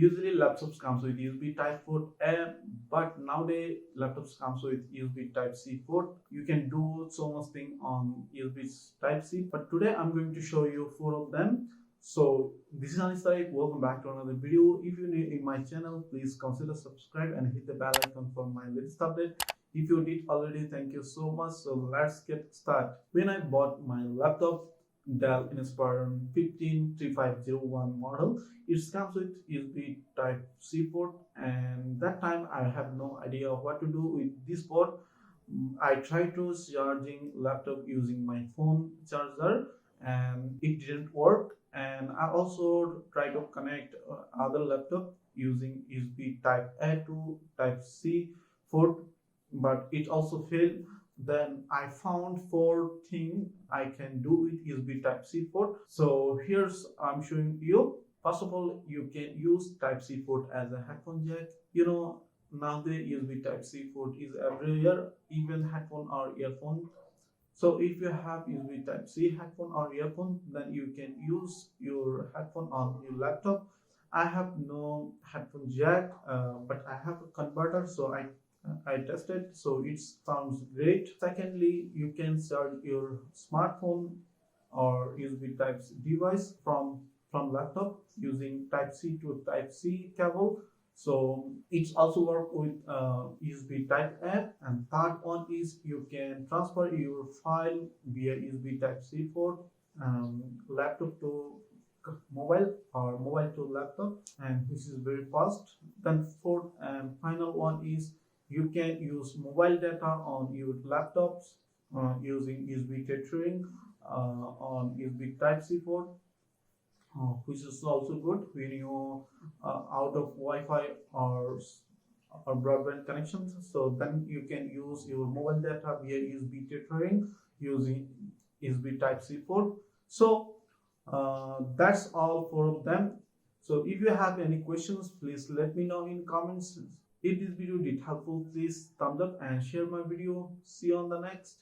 Usually laptops comes with USB Type port, but nowadays laptops comes with USB Type C port. You can do so much thing on USB Type C, but today I'm going to show you 4 of them. So this is Anis Tariq. Welcome back to another video. If you're new in my channel, please consider subscribe and hit the bell icon for my latest update. If you did already, thank you so much. So let's get started. When I bought my laptop, Dell Inspiron 153501 model, it comes with USB Type C port, and that time I have no idea what to do with this port. I tried to charging laptop using my phone charger and it didn't work, and I also tried to connect other laptop using USB Type A to Type C port, but it also failed. Then I found 4 things I can do with USB Type C port. So here's I'm showing you. First of all, you can use Type C port as a headphone jack. Now the USB Type C port is everywhere, even headphone or earphone. So if you have USB Type C headphone or earphone, then you can use your headphone on your laptop. I have no headphone jack, but I have a converter, so I tested, so it sounds great. Secondly, you can charge your smartphone or USB Type C device from laptop using Type C to Type C cable. So it's also work with USB Type A. And third one is you can transfer your file via USB Type C port, laptop to mobile or mobile to laptop, and this is very fast. Then fourth and final one is you can use mobile data on your laptops using USB tethering on USB Type C port, which is also good when you out of Wi-Fi or broadband connections. So then you can use your mobile data via USB tethering using USB Type C port. So that's all 4 of them. So if you have any questions, please let me know in comments. If this video did helpful, please thumbs up and share my video. See you on the next.